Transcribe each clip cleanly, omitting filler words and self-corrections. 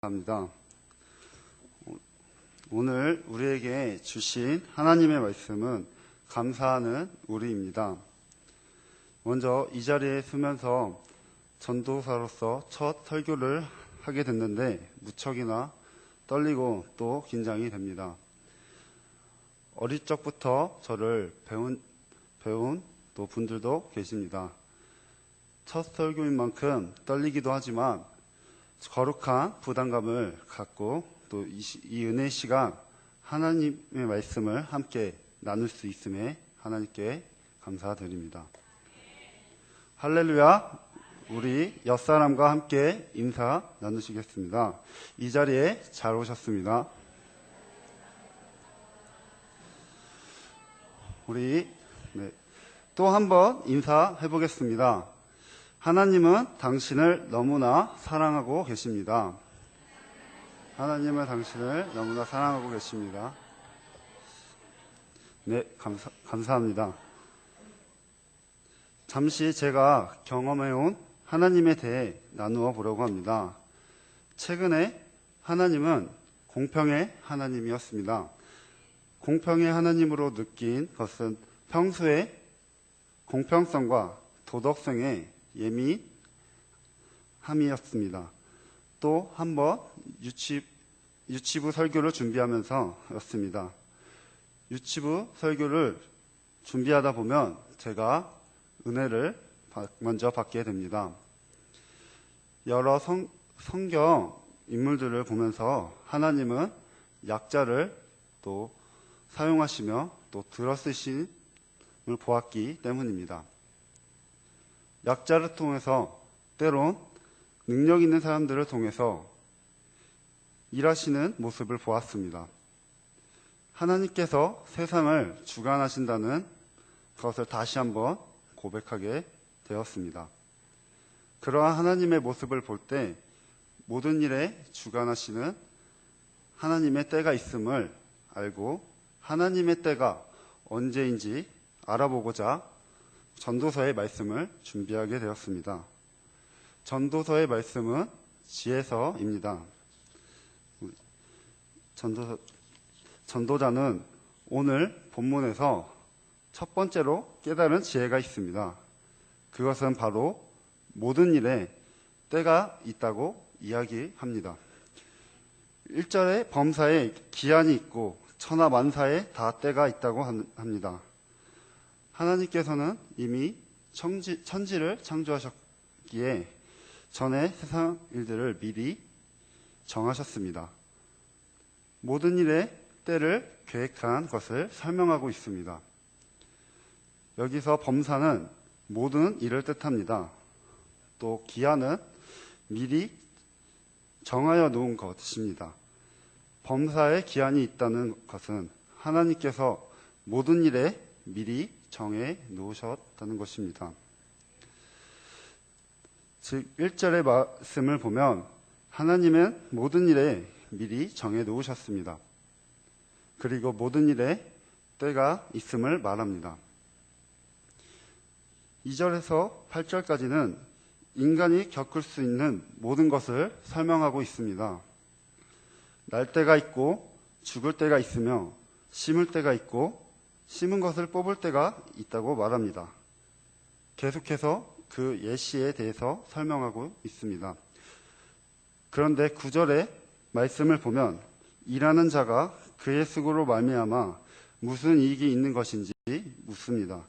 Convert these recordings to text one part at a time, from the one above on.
합니다. 오늘 우리에게 주신 하나님의 말씀은 감사하는 우리입니다. 먼저 이 자리에 서면서 전도사로서 첫 설교를 하게 됐는데 무척이나 떨리고 또 긴장이 됩니다. 어릴 적부터 저를 배운 또 분들도 계십니다. 첫 설교인 만큼 떨리기도 하지만 거룩한 부담감을 갖고 또 이 은혜의 시간 하나님의 말씀을 함께 나눌 수 있음에 하나님께 감사드립니다. 할렐루야. 우리 옆사람과 함께 인사 나누시겠습니다. 이 자리에 잘 오셨습니다. 우리 또 한번 인사해 보겠습니다. 하나님은 당신을 너무나 사랑하고 계십니다. 하나님은 당신을 너무나 사랑하고 계십니다. 네, 감사합니다. 잠시 제가 경험해온 하나님에 대해 나누어 보려고 합니다. 최근에 하나님은 공평의 하나님이었습니다. 공평의 하나님으로 느낀 것은 평소에 공평성과 도덕성에 예민함이었습니다. 또 한 번 유치부 설교를 준비하면서였습니다. 유치부 설교를 준비하다 보면 제가 은혜를 먼저 받게 됩니다. 여러 성경 인물들을 보면서 하나님은 약자를 또 사용하시며 또 들어쓰심을 보았기 때문입니다. 약자를 통해서 때론 능력 있는 사람들을 통해서 일하시는 모습을 보았습니다. 하나님께서 세상을 주관하신다는 것을 다시 한번 고백하게 되었습니다. 그러한 하나님의 모습을 볼 때 모든 일에 주관하시는 하나님의 때가 있음을 알고 하나님의 때가 언제인지 알아보고자 전도서의 말씀을 준비하게 되었습니다. 전도서의 말씀은 지혜서입니다. 전도자는 오늘 본문에서 첫 번째로 깨달은 지혜가 있습니다. 그것은 바로 모든 일에 때가 있다고 이야기합니다. 1절에 범사에 기한이 있고 천하 만사에 다 때가 있다고 합니다. 하나님께서는 이미 천지를 창조하셨기에 전에 세상 일들을 미리 정하셨습니다. 모든 일에 때를 계획한 것을 설명하고 있습니다. 여기서 범사는 모든 일을 뜻합니다. 또 기한은 미리 정하여 놓은 것입니다. 범사에 기한이 있다는 것은 하나님께서 모든 일에 미리 정해 놓으셨다는 것입니다. 즉 1절의 말씀을 보면 하나님은 모든 일에 미리 정해 놓으셨습니다. 그리고 모든 일에 때가 있음을 말합니다. 2절에서 8절까지는 인간이 겪을 수 있는 모든 것을 설명하고 있습니다. 날 때가 있고 죽을 때가 있으며 심을 때가 있고 심은 것을 뽑을 때가 있다고 말합니다. 계속해서 그 예시에 대해서 설명하고 있습니다. 그런데 9절의 말씀을 보면 일하는 자가 그의 수고로 말미암아 무슨 이익이 있는 것인지 묻습니다.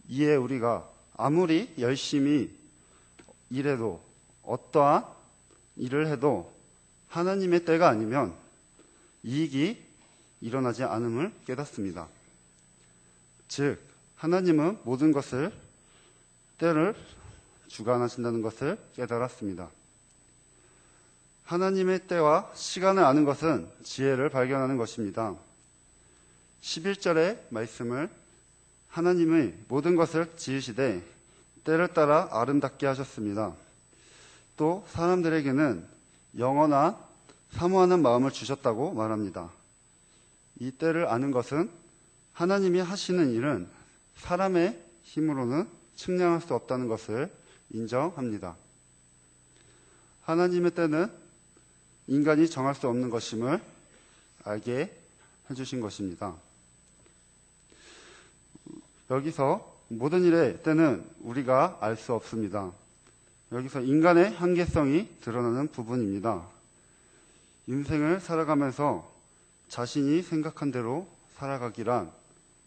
이에 우리가 아무리 열심히 일해도 어떠한 일을 해도 하나님의 때가 아니면 이익이 일어나지 않음을 깨닫습니다. 즉 하나님은 모든 것을 때를 주관하신다는 것을 깨달았습니다. 하나님의 때와 시간을 아는 것은 지혜를 발견하는 것입니다. 11절의 말씀을 하나님의 모든 것을 지으시되 때를 따라 아름답게 하셨습니다. 또 사람들에게는 영원한 사모하는 마음을 주셨다고 말합니다. 이 때를 아는 것은 하나님이 하시는 일은 사람의 힘으로는 측량할 수 없다는 것을 인정합니다. 하나님의 때는 인간이 정할 수 없는 것임을 알게 해주신 것입니다. 여기서 모든 일의 때는 우리가 알 수 없습니다. 여기서 인간의 한계성이 드러나는 부분입니다. 인생을 살아가면서 자신이 생각한 대로 살아가기란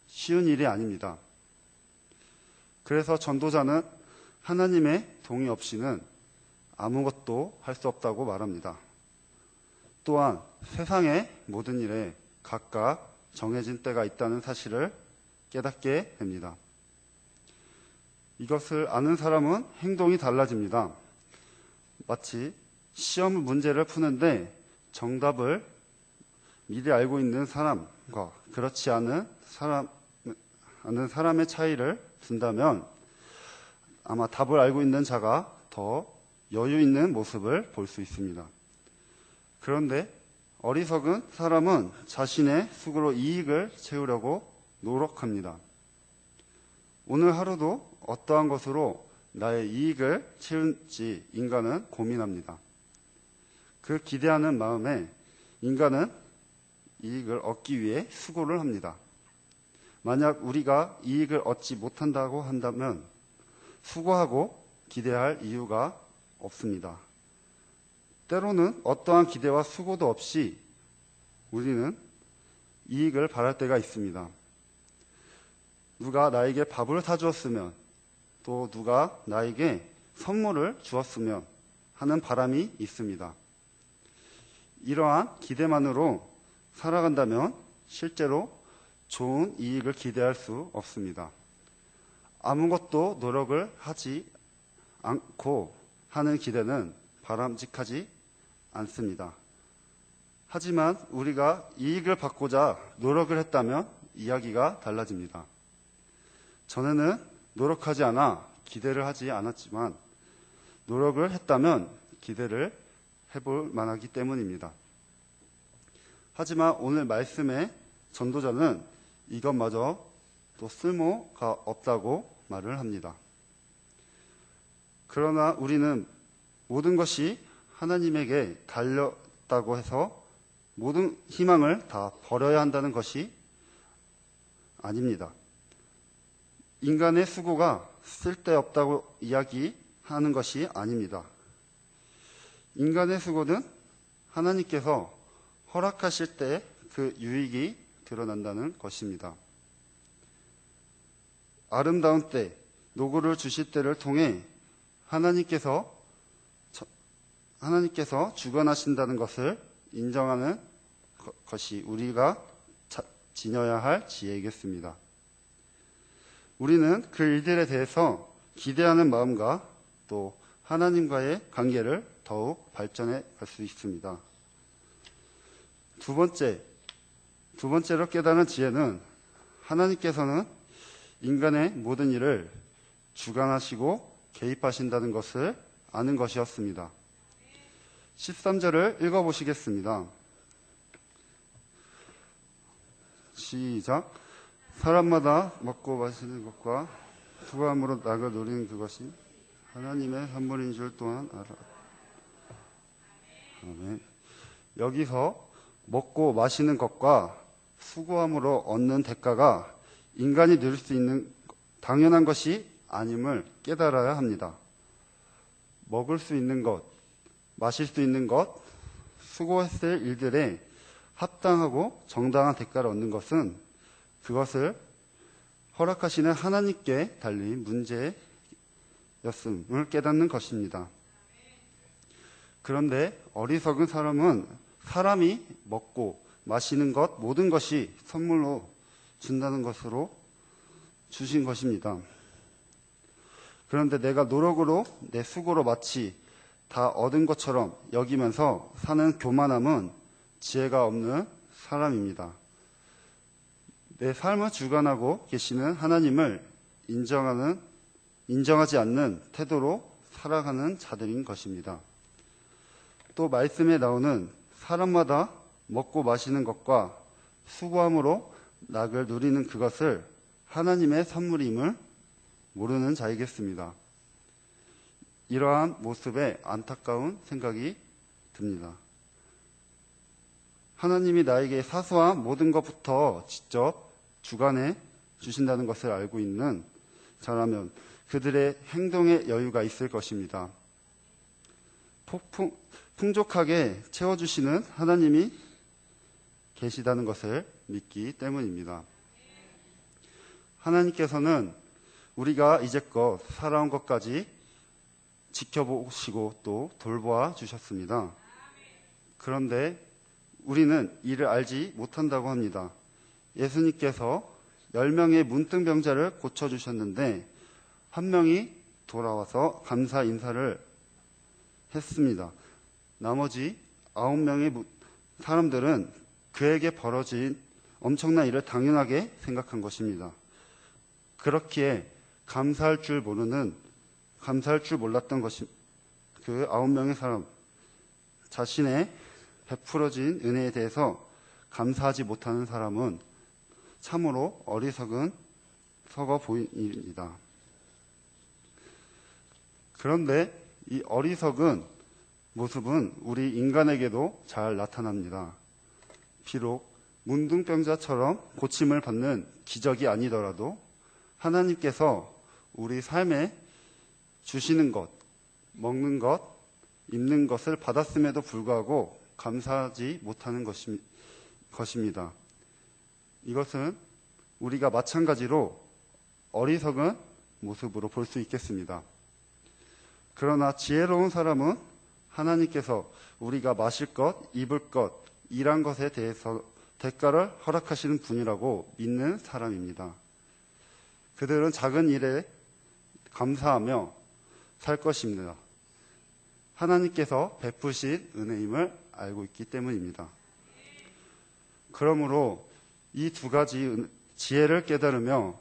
쉬운 일이 아닙니다. 그래서 전도자는 하나님의 동의 없이는 아무것도 할 수 없다고 말합니다. 또한 세상의 모든 일에 각각 정해진 때가 있다는 사실을 깨닫게 됩니다. 이것을 아는 사람은 행동이 달라집니다. 마치 시험 문제를 푸는데 정답을 미리 알고 있는 사람과 그렇지 않은 사람의 차이를 둔다면 아마 답을 알고 있는 자가 더 여유 있는 모습을 볼 수 있습니다. 그런데 어리석은 사람은 자신의 수고로 이익을 채우려고 노력합니다. 오늘 하루도 어떠한 것으로 나의 이익을 채울지 인간은 고민합니다. 그 기대하는 마음에 인간은 이익을 얻기 위해 수고를 합니다. 만약 우리가 이익을 얻지 못한다고 한다면 수고하고 기대할 이유가 없습니다. 때로는 어떠한 기대와 수고도 없이 우리는 이익을 바랄 때가 있습니다. 누가 나에게 밥을 사주었으면 또 누가 나에게 선물을 주었으면 하는 바람이 있습니다. 이러한 기대만으로 살아간다면 실제로 좋은 이익을 기대할 수 없습니다. 아무것도 노력을 하지 않고 하는 기대는 바람직하지 않습니다. 하지만 우리가 이익을 받고자 노력을 했다면 이야기가 달라집니다. 전에는 노력하지 않아 기대를 하지 않았지만 노력을 했다면 기대를 해볼 만하기 때문입니다. 하지만 오늘 말씀의 전도자는 이것마저 또 쓸모가 없다고 말을 합니다. 그러나 우리는 모든 것이 하나님에게 달렸다고 해서 모든 희망을 다 버려야 한다는 것이 아닙니다. 인간의 수고가 쓸데없다고 이야기하는 것이 아닙니다. 인간의 수고는 하나님께서 허락하실 때 그 유익이 드러난다는 것입니다. 아름다운 때, 노고를 주실 때를 통해 하나님께서 주관하신다는 것을 인정하는 것이 우리가 지녀야 할 지혜이겠습니다. 우리는 그 일들에 대해서 기대하는 마음과 또 하나님과의 관계를 더욱 발전해 갈 수 있습니다. 두 번째로 깨닫는 지혜는 하나님께서는 인간의 모든 일을 주관하시고 개입하신다는 것을 아는 것이었습니다. 13절을 읽어보시겠습니다. 시작. 사람마다 먹고 마시는 것과 수고함으로 낙을 누리는 그것이 하나님의 선물인 줄 또한 알아. 아멘. 여기서 먹고 마시는 것과 수고함으로 얻는 대가가 인간이 누릴 수 있는 당연한 것이 아님을 깨달아야 합니다. 먹을 수 있는 것, 마실 수 있는 것, 수고했을 일들에 합당하고 정당한 대가를 얻는 것은 그것을 허락하시는 하나님께 달린 문제였음을 깨닫는 것입니다. 그런데 어리석은 사람은 사람이 먹고 마시는 것 모든 것이 선물로 준다는 것으로 주신 것입니다. 그런데 내가 노력으로 내 수고로 마치 다 얻은 것처럼 여기면서 사는 교만함은 지혜가 없는 사람입니다. 내 삶을 주관하고 계시는 하나님을 인정하지 않는 태도로 살아가는 자들인 것입니다. 또 말씀에 나오는 사람마다 먹고 마시는 것과 수고함으로 낙을 누리는 그것을 하나님의 선물임을 모르는 자이겠습니다. 이러한 모습에 안타까운 생각이 듭니다. 하나님이 나에게 사소한 모든 것부터 직접 주관해 주신다는 것을 알고 있는 자라면 그들의 행동에 여유가 있을 것입니다. 풍족하게 채워주시는 하나님이 계시다는 것을 믿기 때문입니다. 하나님께서는 우리가 이제껏 살아온 것까지 지켜보시고 또 돌보아 주셨습니다. 그런데 우리는 이를 알지 못한다고 합니다. 예수님께서 10명의 문둥병자를 고쳐주셨는데 한 명이 돌아와서 감사 인사를 했습니다. 나머지 9명의 사람들은 그에게 벌어진 엄청난 일을 당연하게 생각한 것입니다. 그렇기에 감사할 줄 몰랐던 것이 그 9명의 사람 자신의 베풀어진 은혜에 대해서 감사하지 못하는 사람은 참으로 어리석어 보입니다. 그런데 이 어리석은 모습은 우리 인간에게도 잘 나타납니다. 비록 문둥병자처럼 고침을 받는 기적이 아니더라도 하나님께서 우리 삶에 주시는 것, 먹는 것, 입는 것을 받았음에도 불구하고 감사하지 못하는 것입니다. 이것은 우리가 마찬가지로 어리석은 모습으로 볼 수 있겠습니다. 그러나 지혜로운 사람은 하나님께서 우리가 마실 것, 입을 것, 일한 것에 대해서 대가를 허락하시는 분이라고 믿는 사람입니다. 그들은 작은 일에 감사하며 살 것입니다. 하나님께서 베푸신 은혜임을 알고 있기 때문입니다. 그러므로 이 두 가지 지혜를 깨달으며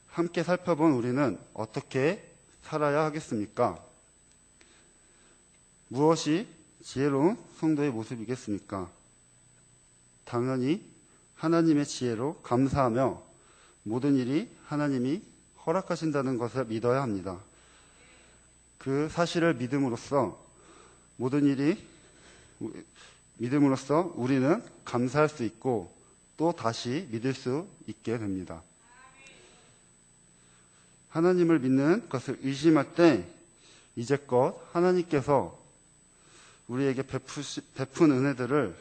함께 살펴본 우리는 어떻게 살아야 하겠습니까? 무엇이 지혜로운 성도의 모습이겠습니까? 당연히 하나님의 지혜로 감사하며 모든 일이 하나님이 허락하신다는 것을 믿어야 합니다. 그 사실을 믿음으로써 우리는 감사할 수 있고 또 다시 믿을 수 있게 됩니다. 하나님을 믿는 것을 의심할 때 이제껏 하나님께서 우리에게 베푼 은혜들을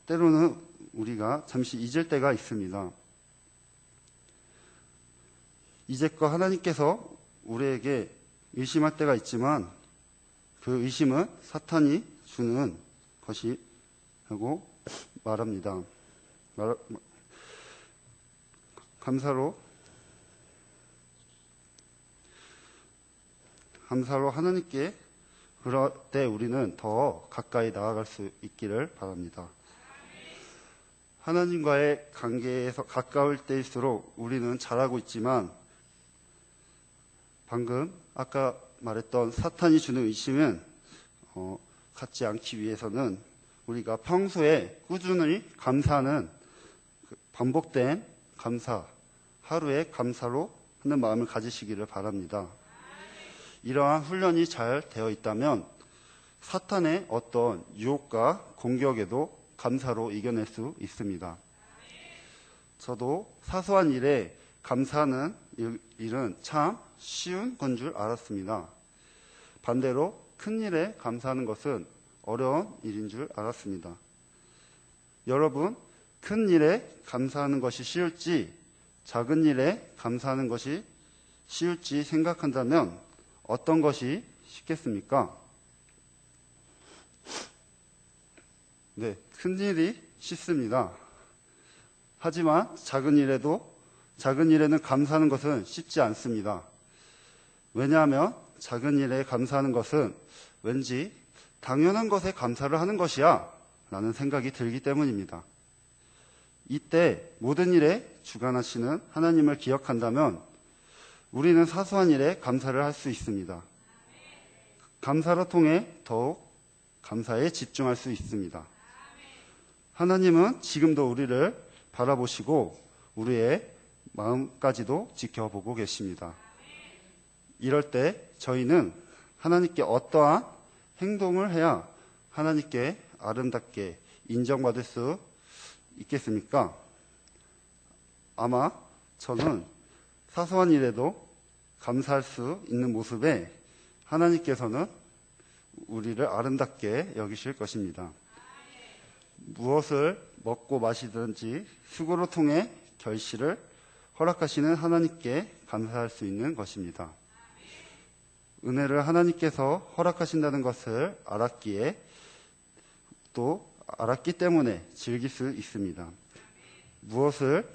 때로는 우리가 잠시 잊을 때가 있습니다. 이제껏 하나님께서 우리에게 의심할 때가 있지만 그 의심은 사탄이 주는 것이라고 말합니다. 감사로 하나님께 그럴 때 우리는 더 가까이 나아갈 수 있기를 바랍니다. 하나님과의 관계에서 가까울 때일수록 우리는 잘하고 있지만 방금 아까 말했던 사탄이 주는 의심은 갖지 않기 위해서는 우리가 평소에 꾸준히 감사하는 반복된 감사, 하루의 감사로 하는 마음을 가지시기를 바랍니다. 이러한 훈련이 잘 되어 있다면 사탄의 어떤 유혹과 공격에도 감사로 이겨낼 수 있습니다. 저도 사소한 일에 감사하는 일은 참 쉬운 건 줄 알았습니다. 반대로 큰 일에 감사하는 것은 어려운 일인 줄 알았습니다. 여러분, 큰 일에 감사하는 것이 쉬울지 작은 일에 감사하는 것이 쉬울지 생각한다면 어떤 것이 쉽겠습니까? 네, 큰 일이 쉽습니다. 하지만 작은 일에는 감사하는 것은 쉽지 않습니다. 왜냐하면 작은 일에 감사하는 것은 왠지 당연한 것에 감사를 하는 것이야 라는 생각이 들기 때문입니다. 이때 모든 일에 주관하시는 하나님을 기억한다면 우리는 사소한 일에 감사를 할 수 있습니다. 감사를 통해 더욱 감사에 집중할 수 있습니다. 하나님은 지금도 우리를 바라보시고 우리의 마음까지도 지켜보고 계십니다. 이럴 때 저희는 하나님께 어떠한 행동을 해야 하나님께 아름답게 인정받을 수 있겠습니까? 아마 저는 사소한 일에도 감사할 수 있는 모습에 하나님께서는 우리를 아름답게 여기실 것입니다. 무엇을 먹고 마시든지 수고를 통해 결실을 허락하시는 하나님께 감사할 수 있는 것입니다. 은혜를 하나님께서 허락하신다는 것을 알았기에 또 알았기 때문에 즐길 수 있습니다. 무엇을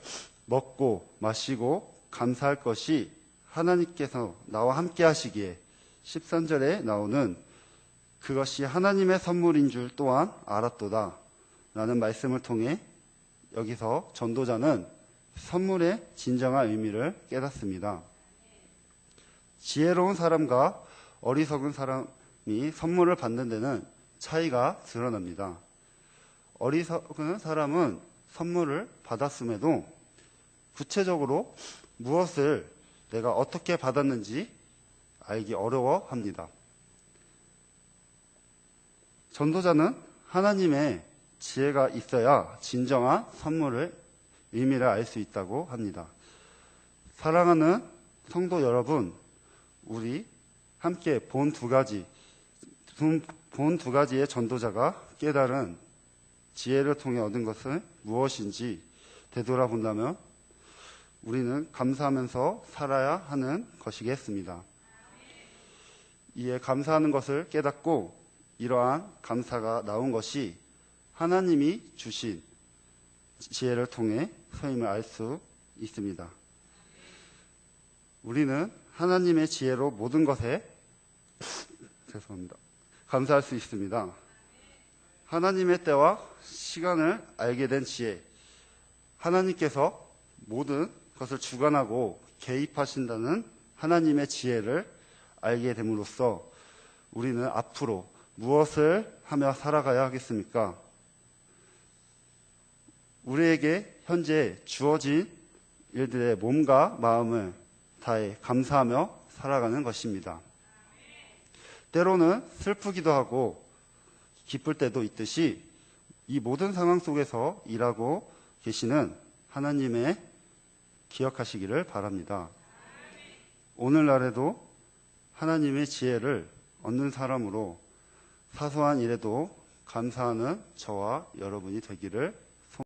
먹고 마시고 감사할 것이 하나님께서 나와 함께 하시기에 13절에 나오는 그것이 하나님의 선물인 줄 또한 알았도다 라는 말씀을 통해 여기서 전도자는 선물의 진정한 의미를 깨닫습니다. 지혜로운 사람과 어리석은 사람이 선물을 받는 데는 차이가 드러납니다. 어리석은 사람은 선물을 받았음에도 구체적으로 무엇을 내가 어떻게 받았는지 알기 어려워합니다. 전도자는 하나님의 지혜가 있어야 진정한 선물의 의미를 알 수 있다고 합니다. 사랑하는 성도 여러분, 우리 함께 본 두 가지의 전도자가 깨달은 지혜를 통해 얻은 것은 무엇인지 되돌아본다면 우리는 감사하면서 살아야 하는 것이겠습니다. 이에 감사하는 것을 깨닫고 이러한 감사가 나온 것이 하나님이 주신 지혜를 통해 소임을 알 수 있습니다. 우리는 하나님의 지혜로 모든 것에 감사할 수 있습니다. 하나님의 때와 시간을 알게 된 지혜, 하나님께서 모든 것을 주관하고 개입하신다는 하나님의 지혜를 알게 됨으로써 우리는 앞으로 무엇을 하며 살아가야 하겠습니까? 우리에게 현재 주어진 일들의 몸과 마음을 다해 감사하며 살아가는 것입니다. 때로는 슬프기도 하고 기쁠 때도 있듯이 이 모든 상황 속에서 일하고 계시는 하나님의 기억하시기를 바랍니다. 오늘날에도 하나님의 지혜를 얻는 사람으로 사소한 일에도 감사하는 저와 여러분이 되기를